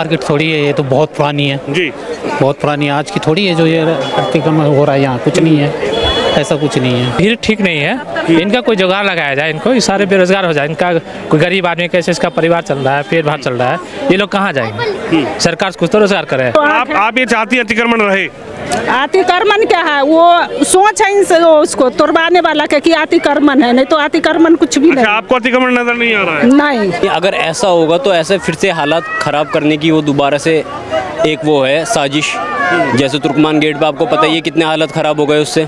Market थोड़ी है, ये तो बहुत पुरानी है जी। बहुत पुरानी है, आज की थोड़ी है जो ये अतिक्रमण हो रहा है। यहाँ कुछ नहीं है, ऐसा कुछ नहीं है। भीड़ ठीक नहीं है, इनका कोई जुगाड़ लगाया जाए, इनको ये सारे बेरोजगार हो जाए। इनका कोई गरीब आदमी कैसे इसका परिवार चल रहा है, पेट भर चल रहा है, ये लोग कहाँ जाएंगे? सरकार कुछ तो रोजगार करे। आप ये चाहती हैं अतिक्रमण रहे? अतिक्रमण क्या है, वो सोच है इनसे उसको तोड़वाने वाला का कि अतिक्रमण है, नहीं तो अतिक्रमण कुछ भी नहीं। अच्छा, आपको अतिक्रमण नजर नहीं आ रहा है? नहीं, अगर ऐसा होगा तो ऐसे फिर से हालात ख़राब करने की वो दोबारा से एक वो है साजिश। जैसे तुर्कमान गेट पे आपको पता ही है कितने हालत ख़राब हो गए उससे,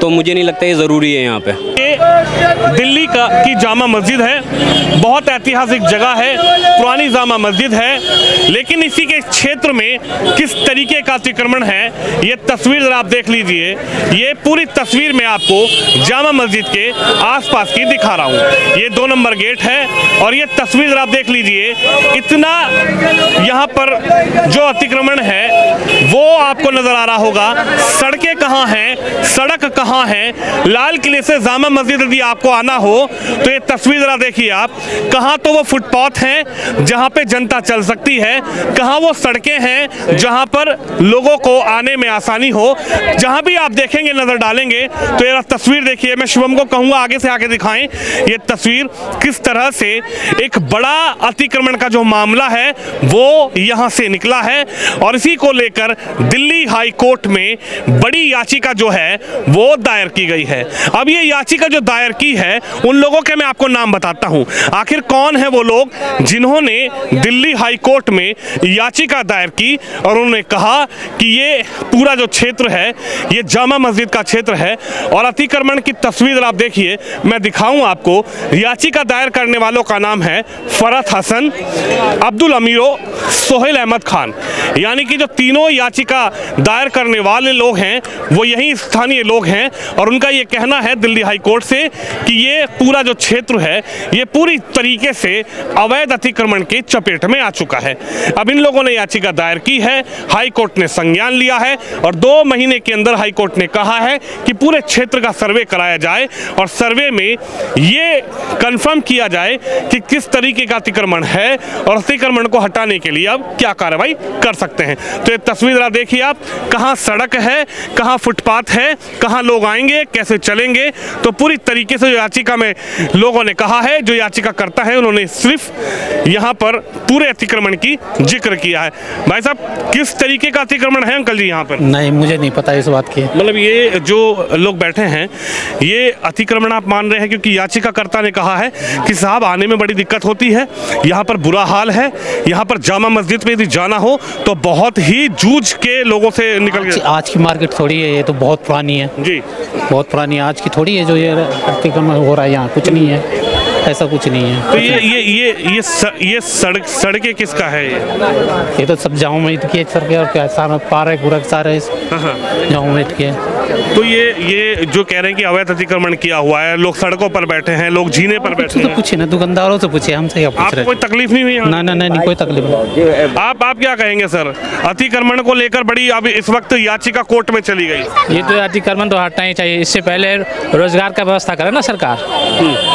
तो मुझे नहीं लगता ये ज़रूरी है यहाँ पे। ये दिल्ली की जामा मस्जिद है, बहुत ऐतिहासिक जगह है, पुरानी जामा मस्जिद है, लेकिन इसी के क्षेत्र में किस तरीके का अतिक्रमण है ये तस्वीर जरा आप देख लीजिए। ये पूरी तस्वीर मैं आपको जामा मस्जिद के आसपास की दिखा रहा हूँ। ये 2 नंबर गेट है और ये तस्वीर जरा आप देख लीजिए। इतना यहाँ पर जो अतिक्रमण है वो आपको नजर आ रहा होगा। सड़कें कहाँ हैं, सड़क कहाँ है? लाल किले से जामा मस्जिद यदि आपको आना हो तो ये तस्वीर जरा देखिए आप। कहाँ तो वो फुटपाथ हैं जहाँ पे जनता चल सकती है, कहाँ वो सड़कें हैं जहाँ पर लोगों को आने में आसानी हो। जहाँ भी आप देखेंगे, नजर डालेंगे तो ये तस्वीर देखिए। मैं शुभम को कहूँगा आगे से आके दिखाएं ये तस्वीर, किस तरह से एक बड़ा अतिक्रमण का जो मामला है वो यहाँ से निकला है। और इसी को लेकर दिल्ली हाई कोर्ट में बड़ी याचिका जो है वो दायर की गई है। अब ये याचिका जो दायर की है उन लोगों के मैं आपको नाम बताता हूं। आखिर कौन है वो लोग जिन्होंने दिल्ली हाई कोर्ट में याचिका दायर की और उन्होंने कहा कि ये पूरा जो क्षेत्र है ये जामा मस्जिद का क्षेत्र है। और अतिक्रमण की तस्वीर आप देखिए, मैं दिखाऊं आपको। याचिका दायर करने वालों का नाम है फरहत हसन, अब्दुल अमीरो, सोहेल अहमद खान। यानी कि जो तीनों याचिका दायर करने वाले लोग हैं वो यही स्थानीय लोग हैं। और उनका ये कहना है दिल्ली हाई कोर्ट से कि ये पूरा जो क्षेत्र है ये पूरी तरीके से अवैध अतिक्रमण की चपेट में आ चुका है। अब इन लोगों ने याचिका दायर की है, हाई कोर्ट ने संज्ञान लिया है और 2 महीने के अंदर हाई कोर्ट ने कहा है कि पूरे क्षेत्र का सर्वे कराया जाए और सर्वे में ये कंफर्म किया जाए कि किस तरीके का अतिक्रमण है और अतिक्रमण को हटाने के लिए अब क्या कार्रवाई कर सकते हैं। तो ये तस्वीर आप देखिए आप, कहाँ सड़क है, कहाँ फुटपाथ है, कहाँ लोग आएंगे, कैसे चलेंगे। तो पूरी तरीके से जो याचिका में लोगों ने कहा है, जो याचिका करता है उन्होंने सिर्फ यहाँ पर पूरे अतिक्रमण की जिक्र किया है। भाई साहब, किस तरीके का अतिक्रमण है अंकल जी यहाँ पर? नहीं, मुझे नहीं पता इस बात की। मतलब ये जो लोग बैठे हैं ये अतिक्रमण आप मान रहे हैं क्योंकि याचिकाकर्ता ने कहा है कि साहब आने में बड़ी दिक्कत होती है, यहाँ पर बुरा हाल है, यहाँ पर जामा मस्जिद पे यदि जाना हो तो बहुत ही जूझ के लोगों से निकल गए। आज की मार्केट थोड़ी है, ये तो बहुत पुरानी है जी। बहुत पुरानी है, आज की थोड़ी है जो ये अतिक्रमण हो रहा है। यहाँ कुछ नहीं है, ऐसा कुछ नहीं है। तो ये सड़कें किसका है? ये तो सब जाऊँ में की सड़कें और क्या सारा पार्क पूरा सारे जाऊँ में के। तो ये जो कह रहे हैं कि अवैध अतिक्रमण किया हुआ है, लोग सड़कों पर बैठे हैं, लोग जीने पर बैठे हैं। तो पूछिए ना, दुकानदारों से पूछिए, हमसे क्या पूछ आपको रहे? कोई तकलीफ नहीं हुई? ना नहीं, कोई तकलीफ नहीं। आप क्या कहेंगे सर? अतिक्रमण को लेकर बड़ी अब इस वक्त याचिका कोर्ट में चली गई। ये तो अतिक्रमण तो हटना ही चाहिए। इससे पहले रोजगार का व्यवस्था करे ना सरकार।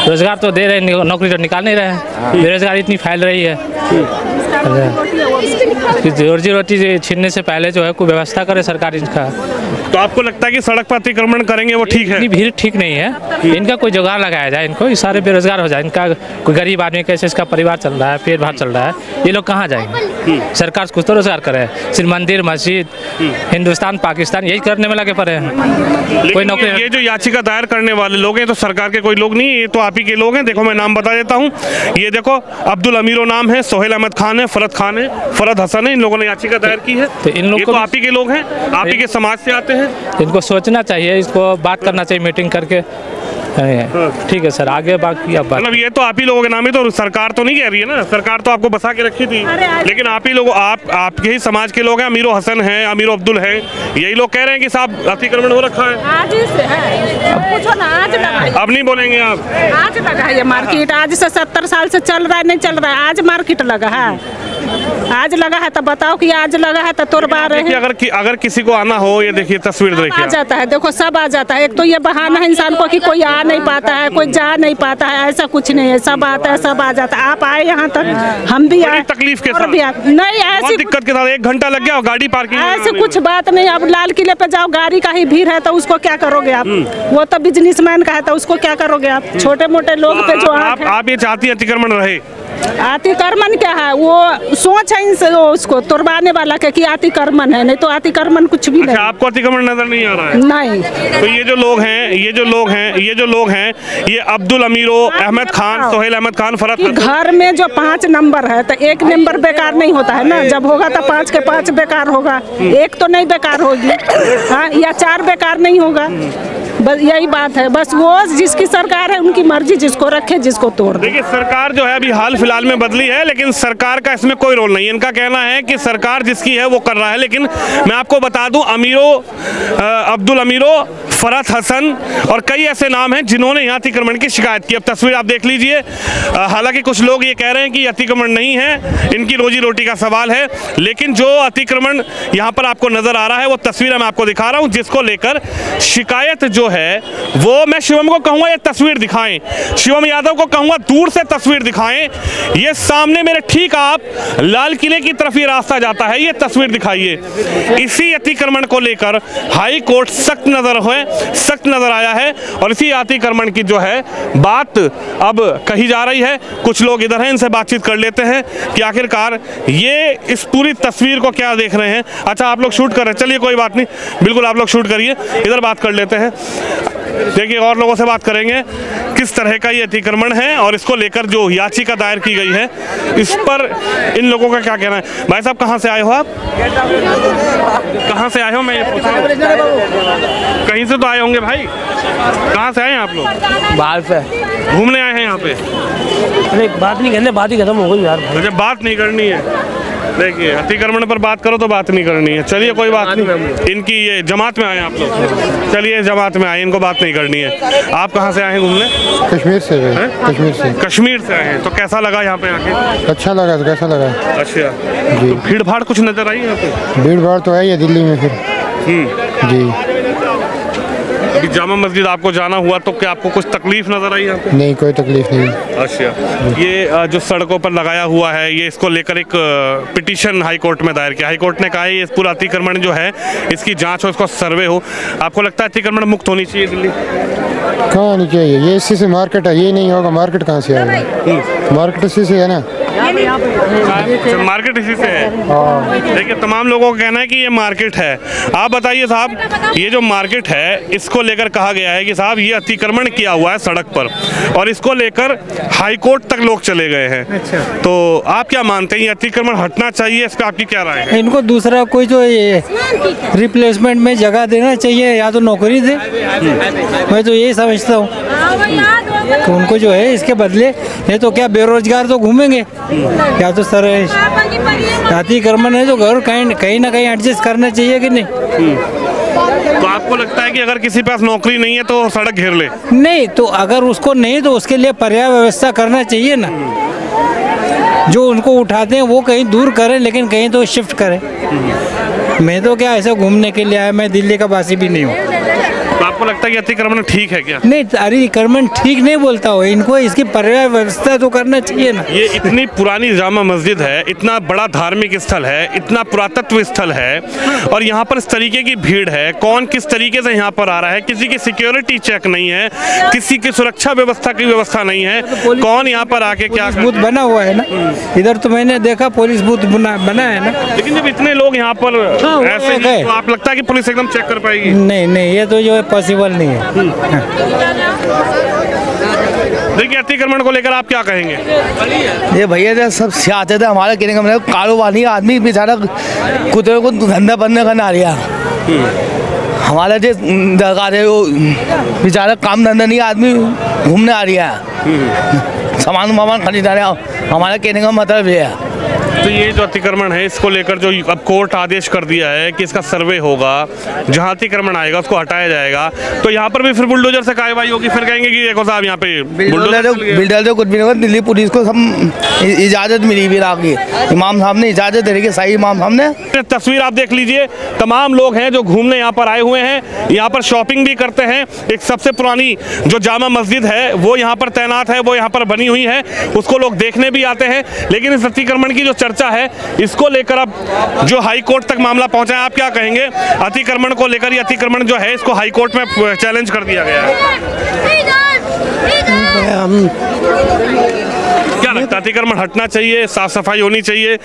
रोजगार तो दे रहे, नौकरी तो निकाल नहीं रहे। बेरोजगारी इतनी फैल रही है, रोजी रोटी छीनने से पहले जो है कोई व्यवस्था करे सरकार इसका। तो आपको लगता है कि सड़क पर अतिक्रमण करेंगे वो ठीक है? इतनी भीड़ ठीक नहीं है, इनका कोई जुगाड़ लगाया जाए, इनको ये सारे बेरोजगार हो जाए। इनका कोई गरीब आदमी कैसे इसका परिवार चल रहा है, पेट भर चल रहा है, ये लोग कहाँ जाएंगे? सरकार कुछ तो रोजगार करे। सिर्फ मंदिर मस्जिद हिंदुस्तान पाकिस्तान यही करने में लगे पड़े हैं। कोई नौकरी ये जो याचिका दायर करने वाले लोग हैं तो सरकार के कोई लोग नहीं, ये तो आप ही के लोग हैं। देखो मैं नाम बता देता हूँ। ये देखो, अब्दुल अमीरो नाम है, सोहेल अहमद खान है, फरहत हसन है। इन लोगों ने याचिका दायर की है। तो इन लोग तो आप ही के लोग हैं, आप ही के समाज से आते हैं। इनको सोचना चाहिए, इसको बात करना चाहिए मीटिंग करके। ठीक है सर, आगे बाकी अब मतलब ये तो आप ही लोगों के नाम है, तो सरकार तो नहीं कह रही है ना, सरकार तो आपको बसा के रखी थी। लेकिन आप ही लोग, आपके ही समाज के लोग हैं, अमीरो हसन हैं, अमीरो अब्दुल हैं, यही लोग कह रहे हैं कि साहब अतिक्रमण हो रखा है। आज से है, पूछो ना, आज लगा है। अब नहीं बोलेंगे आप? आज लगा है ये मार्केट, आज से 70 साल से चल रहा है, नहीं चल रहा है, आज मार्केट लगा है। आज लगा है तो बताओ कि आज लगा है तो तोड़वा रहे देखिए, हैं। अगर किसी को आना हो, ये देखिए तस्वीर आ देखिए। जाता है, देखो सब आ जाता है। एक तो ये बहाना है इंसान को कि कोई आ नहीं पाता है, कोई जा नहीं पाता है, ऐसा कुछ नहीं है। सब आता है, सब आ जाता है। आप आए यहाँ तक, हम भी आए। तकलीफ के और साथ भी नहीं बहुत ऐसी दिक्कत के साथ 1 घंटा लग गया और गाड़ी पार्किंग ऐसे कुछ बात नहीं। अब लाल किले पे जाओ, गाड़ी का ही भीड़ है तो उसको क्या करोगे आप? वो तो बिजनेसमैन का है तो उसको क्या करोगे आप? छोटे मोटे लोग पे जो आँख है। आप ये चाहती है अतिक्रमण रहे? अतिक्रमण क्या है? वो सोच है उसको तोड़वाने वाला के कि अतिक्रमण है, नहीं तो अतिक्रमण कुछ भी नहीं। अच्छा, आपको अतिक्रमण नजर नहीं आ रहा है? नहीं। तो ये जो लोग हैं, ये अब्दुल अमीरो, अहमद खान, सोहेल अहमद खान, फरहत कि हसन। घर में जो 5 नंबर है तो 1 नंबर बेकार नहीं होता है ना। जब होगा तो 5 के 5 बेकार होगा, 1 तो नहीं बेकार होगी, हाँ, या 4 बेकार नहीं होगा। बस यही बात है। बस वो जिसकी सरकार है उनकी मर्जी, जिसको रखे जिसको तोड़ दे। देखिए, सरकार जो है अभी हाल फिलहाल में बदली है, लेकिन सरकार का इसमें कोई रोल नहीं है। इनका कहना है कि सरकार जिसकी है वो कर रहा है। लेकिन मैं आपको बता दूं, अब्दुल अमीरो, फरहत हसन और कई ऐसे नाम हैं जिन्होंने यहाँ अतिक्रमण की शिकायत की। अब तस्वीर आप देख लीजिए। हालांकि कुछ लोग ये कह रहे हैं कि अतिक्रमण नहीं है, इनकी रोजी रोटी का सवाल है, लेकिन जो अतिक्रमण यहाँ पर आपको नजर आ रहा है वो तस्वीर मैं आपको दिखा रहा हूँ, जिसको लेकर शिकायत जो है वो मैं शिवम को कहूँगा ये तस्वीर दिखाएं, शिवम यादव को कहूँगा दूर से तस्वीर दिखाएं। ये सामने मेरे ठीक आप लाल किले की तरफ ये रास्ता जाता है, ये तस्वीर दिखाइए। इसी अतिक्रमण को लेकर हाई कोर्ट सख्त नजर आया है और इसी अतिक्रमण की जो है बात अब कही जा रही है। कुछ लोग इधर हैं, इनसे बातचीत कर लेते हैं कि आखिरकार ये इस पूरी तस्वीर को क्या देख रहे हैं। अच्छा, आप लोग शूट कर रहे हैं, चलिए कोई बात नहीं, बिल्कुल आप लोग शूट करिए, इधर बात कर लेते हैं। देखिए, और लोगों से बात करेंगे किस तरह का ये अतिक्रमण है और इसको लेकर जो याचिका दायर की गई है इस पर इन लोगों का क्या कहना है। भाई साहब, कहाँ से आए हो आप? कहाँ से आए हो? मैं ये पूछ रहा हूं। कहीं से तो आए होंगे भाई, कहाँ से आए हैं आप लोग? बाहर से घूमने आए हैं यहाँ पे? अरे बात नहीं करने, बात ही खत्म हो गई यार। मुझे बात नहीं करनी है। देखिए, अतिक्रमण पर बात करो तो बात नहीं करनी है। चलिए कोई बात नहीं, इनकी ये जमात में आए आप लोग, चलिए जमात में आए, इनको बात नहीं करनी है। आप कहाँ से आए हैं घूमने? कश्मीर से है। कश्मीर से आए हैं। तो कैसा लगा यहाँ पे आके? अच्छा लगा। तो कैसा लगा? अच्छा, तो भीड़ भाड़ कुछ नजर आई यहाँ पे? भीड़ भाड़ तो है ही दिल्ली में फिर। जी, अभी जामा मस्जिद आपको जाना हुआ तो क्या आपको कुछ तकलीफ नजर आई यहाँ पे? नहीं, कोई तकलीफ नहीं। अच्छा, ये जो सड़कों पर लगाया हुआ है, ये इसको लेकर एक पिटीशन हाई कोर्ट में दायर किया। हाई कोर्ट ने कहा है ये पूरा अतिक्रमण जो है इसकी जांच हो, इसको सर्वे हो। आपको लगता है अतिक्रमण मुक्त होनी चाहिए दिल्ली? कहाँ नहीं चाहिए, ये इसी से मार्केट है, ये नहीं होगा मार्केट कहाँ से आएगा? मार्केट इसी से है ना। मार्केट इसी से है। देखिए, तमाम लोगों का कहना है कि ये मार्केट है। आप बताइए साहब, ये जो मार्केट है इसको लेकर कहा गया है कि साहब ये अतिक्रमण किया हुआ है सड़क पर और इसको लेकर हाई कोर्ट तक लोग चले गए हैं। अच्छा। तो आप क्या मानते हैं, ये अतिक्रमण हटना चाहिए, इस पर आपकी क्या राय है? इनको दूसरा कोई जो ये रिप्लेसमेंट में जगह देना चाहिए, या तो नौकरी दे। मैं तो यही समझता हूँ कि उनको जो है इसके बदले, नहीं तो क्या बेरोजगार तो घूमेंगे, या तो सर अतिक्रमण है तो घर कहीं ना कहीं एडजस्ट करना चाहिए कि नहीं। तो आपको लगता है कि अगर किसी पास नौकरी नहीं है तो सड़क घेर ले? नहीं, तो अगर उसको नहीं तो उसके लिए पर्याप्त व्यवस्था करना चाहिए ना। जो उनको उठाते हैं वो कहीं दूर करें, लेकिन कहीं तो शिफ्ट करें। मैं तो क्या ऐसा घूमने के लिए आया, मैं दिल्ली का वासी भी नहीं हूँ। तो आपको लगता है कि अतिक्रमण ठीक है क्या? नहीं, अतिक्रमण ठीक नहीं बोलता हो, इनको इसकी पर्याप्त व्यवस्था तो करना चाहिए ना। ये इतनी पुरानी जामा मस्जिद है, इतना बड़ा धार्मिक स्थल है, इतना पुरातत्व स्थल है और यहाँ पर इस तरीके की भीड़ है। कौन किस तरीके से यहाँ पर आ रहा है, किसी की सिक्योरिटी चेक नहीं है, किसी की सुरक्षा व्यवस्था की व्यवस्था नहीं है। कौन यहाँ पर आके क्या बूथ बना हुआ है ना, इधर तो मैंने देखा पुलिस बूथ बना है ना। लेकिन जब इतने लोग यहाँ पर ऐसे गए, तो आप लगता है कि पुलिस एकदम चेक कर पाएगी? नहीं, ये तो जो है पॉसिबल नहीं है। देखिए, अतिक्रमण को लेकर आप क्या कहेंगे? ये भैया जो सब आते थे हमारे कहने का मतलब कारोबारी आदमी बेचारा कुत्ते को धंधा बंद करना आ रहा। हमारा जो दरकार है वो बेचारा काम धंधा नहीं, आदमी घूमने आ रहा है, सामान खरीदा रहा। हमारा कहने का मतलब ये है। तो ये जो अतिक्रमण है इसको लेकर जो अब कोर्ट आदेश कर दिया है कि इसका सर्वे होगा, जहाँ अतिक्रमण आएगा उसको हटाया जाएगा, तो यहाँ पर भी फिर बुलडोजर से कार्रवाई होगी, फिर कहेंगे कि देखो साहब यहाँ पे बिल्डर तो कुछ भी नहीं होगा। दिल्ली पुलिस को सब इजाज़त मिली भी आगे, इमाम साहब ने इजाज़त दे रही है, सही इमाम साहब ने। तस्वीर आप देख लीजिए, तमाम लोग हैं जो घूमने यहाँ पर आए हुए हैं, यहाँ पर शॉपिंग भी करते हैं। एक सबसे पुरानी जो जामा मस्जिद है वो यहाँ पर तैनात है, वो यहाँ पर बनी हुई है, उसको लोग देखने भी आते हैं। लेकिन इस अतिक्रमण की जो चर्चा है इसको लेकर अब जो हाई कोर्ट तक मामला पहुंचा है, आप क्या कहेंगे अतिक्रमण को लेकर? ये अतिक्रमण जो है इसको हाई कोर्ट में चैलेंज कर दिया गया है। क्या लगता है अतिक्रमण हटना चाहिए, साफ सफाई होनी चाहिए,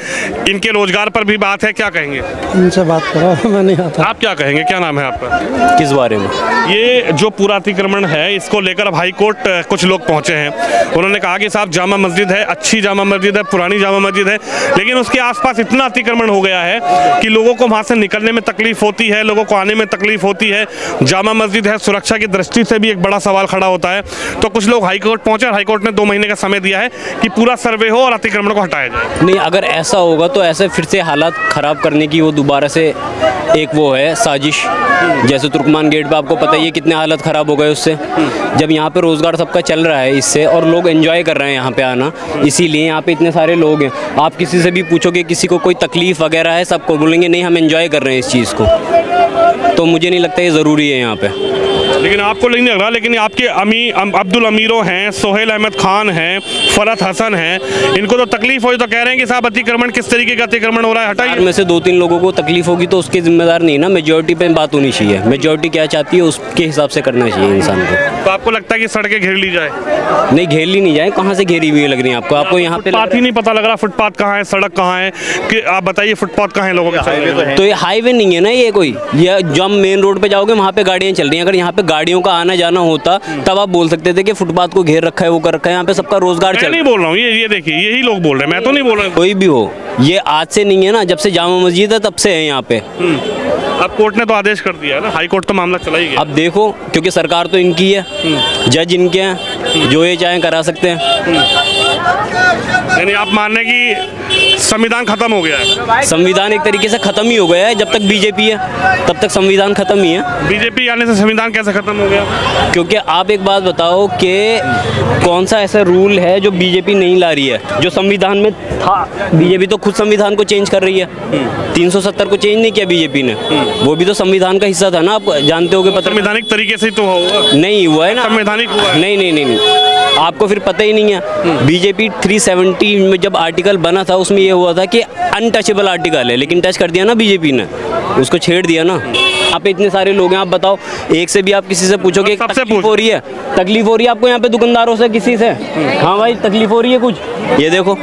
इनके रोजगार पर भी बात है, क्या कहेंगे? इनसे बात करो, मैं नहीं आता। आप क्या कहेंगे, क्या नाम है आपका? किस बारे में? ये जो पूरा अतिक्रमण है इसको लेकर अब हाई कोर्ट कुछ लोग पहुंचे हैं। उन्होंने कहा कि साहब जामा मस्जिद है, अच्छी जामा मस्जिद है, पुरानी जामा मस्जिद है, लेकिन उसके आसपास इतना अतिक्रमण हो गया है कि लोगों को वहां से निकलने में तकलीफ होती है, लोगों को आने में तकलीफ होती है। जामा मस्जिद है, सुरक्षा की दृष्टि से भी एक बड़ा सवाल खड़ा होता है। तो कुछ लोग हाई कोर्ट पहुंचे और हाई कोर्ट ने 2 महीने का समय दिया है कि पूरा सर्वे हो और अतिक्रमण को हटाया जाए। नहीं, अगर ऐसा होगा तो ऐसे फिर से हालात ख़राब करने की वो दोबारा से एक वो है साजिश। जैसे तुर्कमान गेट पे आपको पता ही है कितने हालत ख़राब हो गए उससे। जब यहाँ पे रोज़गार सबका चल रहा है इससे, और लोग एंजॉय कर रहे हैं यहाँ पे आना, इसीलिए यहाँ पे इतने सारे लोग हैं। आप किसी से भी पूछोगे, किसी को कोई तकलीफ़ वगैरह है, सबको बोलेंगे नहीं हम एंजॉय कर रहे हैं इस चीज़ को। तो मुझे नहीं लगता ये ज़रूरी है यहाँ पे। लेकिन आपको नहीं लग रहा, लेकिन आपके अब्दुल अमीरों हैं, सोहेल अहमद खान हैं, फरहत हसन हैं, इनको तो तकलीफ हुई तो कह रहे हैं कि साहब अतिक्रमण किस तरीके का अतिक्रमण हो रहा है, हटाइए। में से 2-3 लोगों को तकलीफ होगी तो उसके जिम्मेदार नहीं ना, मेजोरिटी पे बात होनी चाहिए। मेजोरिटी क्या चाहती है उसके हिसाब से करना चाहिए इंसान को। तो आपको लगता है कि सड़कें घेर ली जाए? नहीं, घेर ली नहीं जाए। कहाँ से घेरी हुई लग रही है आपको? आपको यहाँ पे फुटपाथ ही नहीं पता लग रहा, फुटपाथ कहाँ है, सड़क कहाँ है, कि आप बताइए फुटपाथ कहाँ है लोगों के? तो ये हाईवे नहीं है ना ये कोई, ये जो हम मेन रोड पे जाओगे वहाँ पे गाड़ियाँ चल रही हैं। अगर यहाँ पे गाड़ियों का आना जाना होता तब आप बोल सकते थे कि फुटपाथ को घेर रखा है, वो कर रखा है। यहाँ पे सबका रोजगार चल रहा है। मैं नहीं बोल रहा हूँ, ये देखिए यही लोग बोल रहे हैं, मैं तो नहीं बोल रहा हूँ। कोई भी हो, ये आज से नहीं है ना, जब से जामा मस्जिद है तब से है यहाँ पे। अब कोर्ट ने तो आदेश कर दिया है ना, हाई कोर्ट तो मामला चला ही गया। अब देखो, क्योंकि सरकार तो इनकी है, जज इनके हैं, जो ये चाहें करा सकते हैं। यानी आप मान रहे हैं कि संविधान खत्म हो गया है? संविधान एक तरीके से खत्म ही हो गया है। जब तक बीजेपी है तब तक संविधान खत्म ही है। बीजेपी आने से संविधान कैसे खत्म हो गया? क्योंकि आप एक बात बताओ कि कौन सा ऐसा रूल है जो बीजेपी नहीं ला रही है, जो संविधान में था। बीजेपी तो खुद संविधान को चेंज कर रही है। 370 को चेंज नहीं किया बीजेपी ने, वो भी तो संविधान का हिस्सा था ना। आप जानते होगे, संवैधानिक तरीके से तो होगा, नहीं हुआ है ना, संवैधानिक हुआ है। नहीं, आपको फिर पता ही नहीं है। बीजेपी 370 में जब आर्टिकल बना था उसमें ये हुआ था कि अनटचेबल आर्टिकल है, लेकिन टच कर दिया ना बीजेपी ने, उसको छेड़ दिया ना। यहाँ पे इतने सारे लोग हैं, आप बताओ, एक से भी आप किसी से पूछोगे तकलीफ हो रही है आपको यहाँ पे दुकानदारों से, किसी से? हाँ भाई, तकलीफ हो रही है कुछ? ये देखो,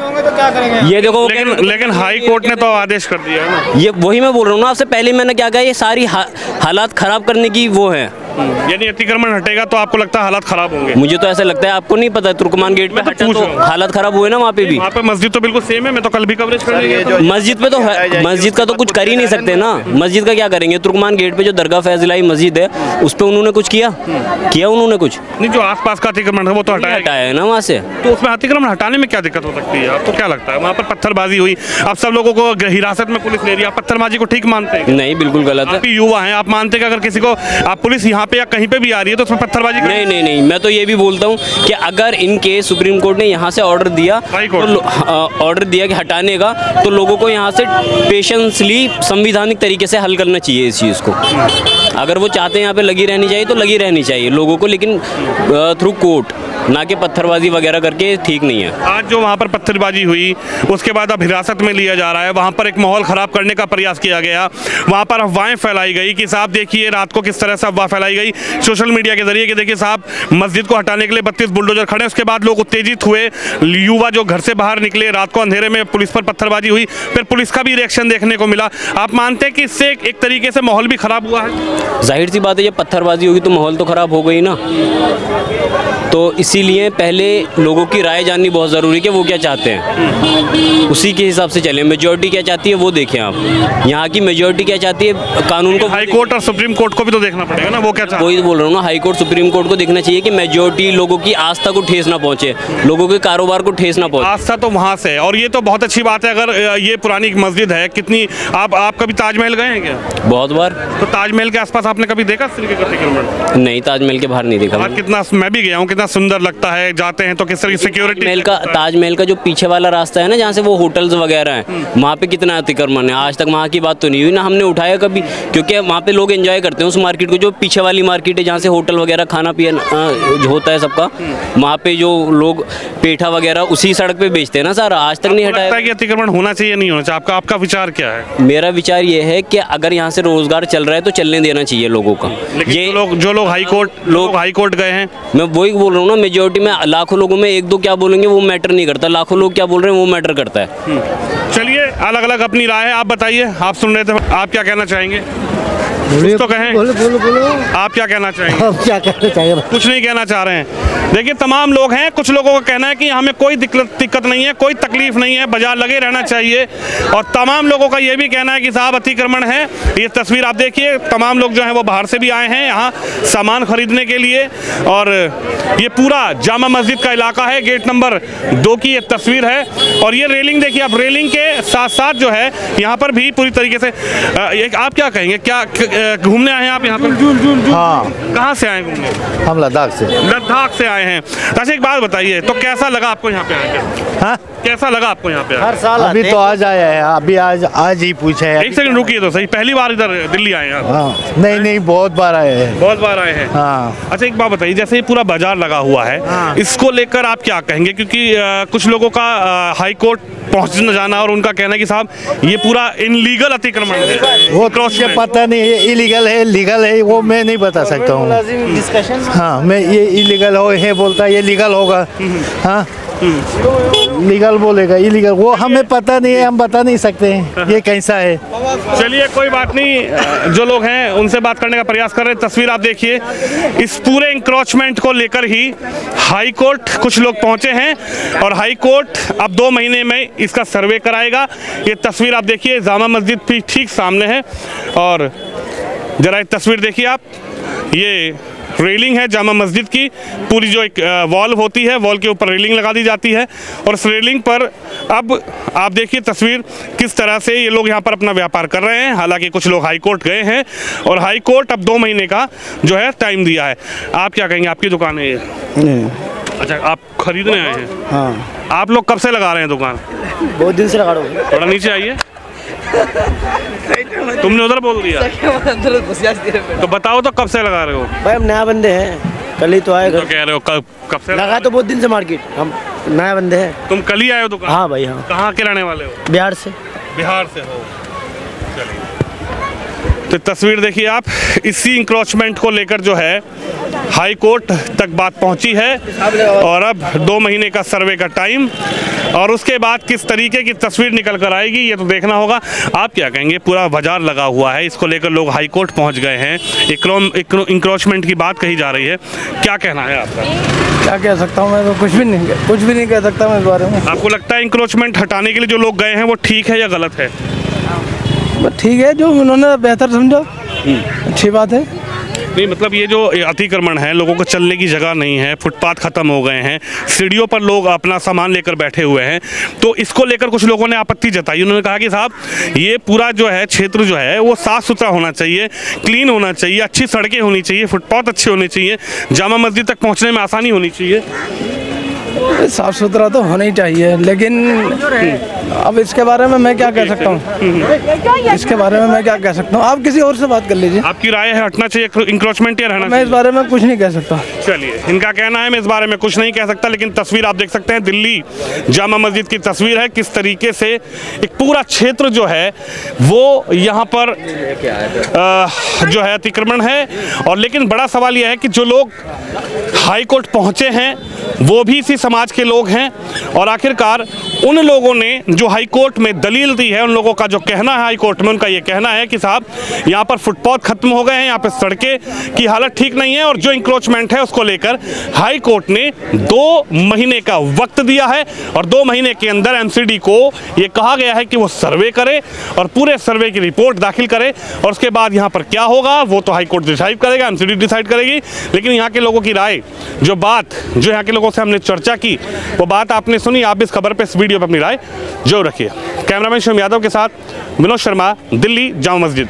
ये देखो। लेकिन हाई कोर्ट ने तो आदेश कर दिया है ना। ये वही मैं बोल रहा हूँ ना आपसे, पहले मैंने क्या कहा, ये सारी हालात खराब करने की वो है। यानी अतिक्रमण हटेगा तो आपको लगता है हालात खराब होंगे? मुझे तो ऐसा लगता है। आपको नहीं पता, तुर्कमान गेट पे हटा तो हालत खराब हुए ना वहाँ पे भी। वहाँ पे मस्जिद तो बिल्कुल सेम है, मैं तो कल भी कवरेज कर रही। मस्जिद पे तो मस्जिद का तो कुछ कर ही नहीं सकते ना। मस्जिद का क्या करेंगे? तुर्कमान गेट पे जो दरगाह फैजलाई मस्जिद है उस पर उन्होंने कुछ किया उन्होंने कुछ नहीं। जो आसपास का अतिक्रमण है वो तो हटाया है ना वहाँ से। तो उसमें अतिक्रमण हटाने में क्या दिक्कत हो सकती है? आपको क्या लगता है? वहाँ पर पत्थरबाजी हुई, अब सब लोगों को हिरासत में पुलिस ले रही है, आप पत्थरबाजी को ठीक मानते हैं? नहीं, बिल्कुल गलत है। आप युवा हैं, आप मानते हैं कि अगर किसी को आप पुलिस यहाँ पे या कहीं पे भी आ रही है तो उसमें पत्थरबाजी? नहीं, मैं तो ये भी बोलता हूँ कि अगर इन केस सुप्रीम कोर्ट ने यहाँ से ऑर्डर दिया, ऑर्डर दिया कि हटाने का, तो लोगों को यहाँ से पेशेंसली संविधानिक तरीके से हल करना चाहिए इस चीज़ को। अगर वो चाहते हैं यहाँ पे लगी रहनी चाहिए तो लगी रहनी चाहिए लोगों को, लेकिन थ्रू कोर्ट, ना कि पत्थरबाजी वगैरह करके ठीक नहीं है। आज जो वहाँ पर पत्थरबाजी हुई उसके बाद अब हिरासत में लिया जा रहा है, वहाँ पर एक माहौल ख़राब करने का प्रयास किया गया, वहाँ पर अफवाहें फैलाई गई कि साहब देखिए रात को किस तरह से अफवाह फैलाई गई सोशल मीडिया के जरिए कि देखिए साहब मस्जिद को हटाने के लिए 32 बुलडोजर खड़े। उसके बाद लोग उत्तेजित हुए, युवा जो घर से बाहर निकले, रात को अंधेरे में पुलिस पर पत्थरबाजी हुई, फिर पुलिस का भी रिएक्शन देखने को मिला। आप मानते हैं कि इससे एक तरीके से माहौल भी ख़राब हुआ है? जाहिर सी बात है, जब पत्थरबाजी होगी तो माहौल तो ख़राब हो गई ना। तो इसीलिए पहले लोगों की राय जाननी बहुत ज़रूरी है कि वो क्या चाहते हैं, उसी के हिसाब से चलें। मेजॉरिटी क्या चाहती है वो देखें आप, यहाँ की मेजॉरिटी क्या चाहती है, कानून को हाई कोर्ट और सुप्रीम कोर्ट को भी तो देखना पड़ेगा ना, वो क्या चाहते हैं। वही बोल रहा हूँ ना, हाई कोर्ट सुप्रीम कोर्ट को देखना चाहिए कि मेजॉरिटी लोगों की आस्था को ठेस ना पहुँचे, लोगों के कारोबार को ठेस ना पहुँचे। आस्था तो वहाँ से है, और ये तो बहुत अच्छी बात है। अगर ये पुरानी मस्जिद है, कितनी आप कभी ताजमहल गए हैं क्या? बहुत बार। तो ताजमहल के आसपास आपने कभी देखा इस तरीके का अतिक्रमण? नहीं, ताजमहल के बाहर नहीं देखा मैंने। कितना, मैं भी गया हूँ, कितना सुंदर लगता है, जाते हैं तो किस तरह की सिक्योरिटी। ताजमहल का जो पीछे वाला रास्ता है ना, जहाँ से वो होटल्स वगैरह हैं, वहाँ पे कितना अतिक्रमण है। आज तक वहाँ की बात तो नहीं हुई ना, हमने उठाया कभी, क्योंकि वहाँ पे लोग एंजॉय करते हैं उस मार्केट को, जो पीछे वाली मार्केट है जहाँ से होटल वगैरह खाना पीना होता है सबका, वहाँ पे जो लोग पेठा वगैरह उसी सड़क पे बेचते हैं ना सर, आज तक नहीं हटाया। कि अतिक्रमण होना चाहिए नहीं होना चाहिए, आपका विचार क्या है? मेरा विचार ये है कि अगर यहाँ से रोजगार चल रहा है तो चलने देना चाहिए लोगों का। ये जो लोग हाई कोर्ट गए हैं, मैं वही बोल रहा हूँ ना, मेजोरिटी में लाखों लोगों में एक दो क्या बोलेंगे वो मैटर नहीं करता, लाखों लोग क्या बोल रहे हैं वो मैटर करता है। चलिए, अलग अलग अपनी राय है, आप बताइए, आप सुन रहे थे, आप क्या कहना चाहेंगे? कुछ तो कहें। बोलो। आप क्या कहना चाहेंगे? अब क्या कहना चाहिए? कुछ नहीं कहना चाह रहे हैं। देखिए, तमाम लोग हैं, कुछ लोगों का कहना है कि हमें कोई दिक्कत नहीं है, कोई तकलीफ नहीं है, बाजार लगे रहना चाहिए, और तमाम लोगों का ये भी कहना है कि साहब अतिक्रमण है। ये तस्वीर आप देखिए, तमाम लोग जो हैं वो बाहर से भी आए हैं यहाँ सामान खरीदने के लिए, और ये पूरा जामा मस्जिद का इलाका है, गेट नंबर 2 की ये तस्वीर है। और ये रेलिंग देखिए आप, रेलिंग के साथ साथ जो है यहाँ पर भी पूरी तरीके से आप क्या कहेंगे, क्या घूमने आए हैं आप यहाँ पर? हाँ। कहाँ से आए घूमने? हम लद्दाख से आए हैं। अच्छा, एक बात बताइए, तो कैसा लगा आपको यहाँ पे आके? हाँ? कैसा लगा आपको यहाँ पे? हर साल अभी तो आज आया है, अभी आज ही पूछा है। एक सेकंड रुकिए तो सही, पहली बार इधर दिल्ली आए हैं आप? हाँ। नहीं, बहुत बार आए हैं। बहुत बार आए हैं। हाँ। अच्छा, एक बात बताइए, जैसे ये पूरा बाजार लगा हुआ है, हाँ। इसको लेकर आप क्या कहेंगे? क्योंकि कुछ लोगों का हाई कोर्ट पहुँचना जाना, और उनका कहना है कि साहब ये पूरा इनलीगल अतिक्रमण है। वो तो मुझे पता नहीं है, इलीगल है लीगल है वो मैं नहीं बता सकता हूँ। हाँ, मैं ये इलीगल है बोलता है, ये लीगल होगा। हाँ, लीगल बोलेगा, इलीगल वो हमें पता नहीं है, हम बता नहीं सकते हैं ये कैसा है। चलिए, कोई बात नहीं, जो लोग हैं उनसे बात करने का प्रयास कर रहे हैं। तस्वीर आप देखिए, इस पूरे इंक्रोचमेंट को लेकर ही हाई कोर्ट कुछ लोग पहुंचे हैं, और हाई कोर्ट अब 2 महीने में इसका सर्वे कराएगा। ये तस्वीर आप देखिए, जामा मस्जिद भी ठीक सामने है, और जरा एक तस्वीर देखिए आप, ये रेलिंग है जामा मस्जिद की, पूरी जो एक वॉल होती है, वॉल के ऊपर रेलिंग लगा दी जाती है, और उस रेलिंग पर अब आप देखिए तस्वीर किस तरह से ये लोग यहाँ पर अपना व्यापार कर रहे हैं। हालांकि कुछ लोग हाई कोर्ट गए हैं, और हाई कोर्ट अब 2 महीने का जो है टाइम दिया है। आप क्या कहेंगे, आपकी दुकान है ये? नहीं। अच्छा, आप खरीदने आए हैं? हाँ। आप लोग कब से लगा रहे हैं दुकान? बहुत दिन से लगा रहा हूँ। थोड़ा नीचे आइए। तुमने उधर बोल दिया, तो बताओ तो कब से लगा रहे हो? भाई हम नया बंदे हैं, कल ही तो आए तो घर। कह रहे हो कब से लगा तो बहुत दिन से मार्केट, हम नया बंदे हैं। तुम कल ही आए हो दुकान? हाँ भाई हाँ। कहाँ के रहने वाले हो? बिहार से। बिहार से हो? चलिए, तो तस्वीर देखिए आप, इसी इंक्रोचमेंट को लेकर जो है हाई कोर्ट तक बात पहुंची है, और अब 2 महीने का सर्वे का टाइम, और उसके बाद किस तरीके की तस्वीर निकल कर आएगी ये तो देखना होगा। आप क्या कहेंगे? पूरा बाजार लगा हुआ है, इसको लेकर लोग हाई कोर्ट पहुंच गए हैं, इंक्रोचमेंट की बात कही जा रही है, क्या कहना है आपका? क्या कह सकता हूँ मैं, तो कुछ भी नहीं कह सकता मैं इस बारे में। आपको लगता है इंक्रोचमेंट हटाने के लिए जो लोग गए हैं वो ठीक है या गलत है? ठीक है, जो उन्होंने बेहतर समझा, अच्छी बात है। नहीं, मतलब ये जो अतिक्रमण है, लोगों को चलने की जगह नहीं है, फुटपाथ खत्म हो गए हैं, सीढ़ियों पर लोग अपना सामान लेकर बैठे हुए हैं, तो इसको लेकर कुछ लोगों ने आपत्ति जताई। उन्होंने कहा कि साहब ये पूरा जो है क्षेत्र जो है वो साफ़ सुथरा होना चाहिए, क्लीन होना चाहिए, अच्छी सड़कें होनी चाहिए, फुटपाथ अच्छे होने चाहिए, जामा मस्जिद तक पहुँचने में आसानी होनी चाहिए। साफ सुथरा तो होना ही चाहिए, लेकिन अब इसके बारे में मैं क्या कह सकता हूँ, इसके बारे में मैं क्या कह सकता हूँ, आप किसी और से बात कर लीजिए। आपकी राय है हटना चाहिए इंक्रोचमेंट या रहना? मैं इस बारे में कुछ नहीं कह सकता। चलिए, इनका कहना है मैं इस बारे में कुछ नहीं कह सकता, लेकिन तस्वीर आप देख सकते हैं, दिल्ली जामा मस्जिद की तस्वीर है, किस तरीके से एक पूरा क्षेत्र जो है वो यहाँ पर जो है अतिक्रमण है। और लेकिन बड़ा सवाल यह है कि जो लोग हाई कोर्ट पहुँचे हैं वो भी इसी समाज समाज के लोग हैं और आखिरकार उन लोगों ने जो हाई कोर्ट में दलील दी है, उन लोगों का जो कहना है हाई कोर्ट में, उनका ये कहना है कि साहब यहाँ पर फुटपाथ खत्म हो गए हैं, यहाँ पर सड़कें की हालत ठीक नहीं है और जो इंक्रोचमेंट है उसको लेकर हाई कोर्ट ने 2 महीने का वक्त दिया है और 2 महीने के अंदर एमसीडी को ये कहा गया है कि वो सर्वे करे और पूरे सर्वे की रिपोर्ट दाखिल करे और उसके बाद यहाँ पर क्या होगा वो तो हाई कोर्ट डिसाइड करेगा, एमसीडी डिसाइड करेगी। लेकिन यहाँ के लोगों की राय, जो यहाँ के लोगों से हमने चर्चा की, वो बात आपने सुनी। आप इस खबर पे, इस वीडियो पे अपनी राय जरूर रखिए। कैमरामैन शिवम यादव के साथ विनोद शर्मा, दिल्ली जामा मस्जिद।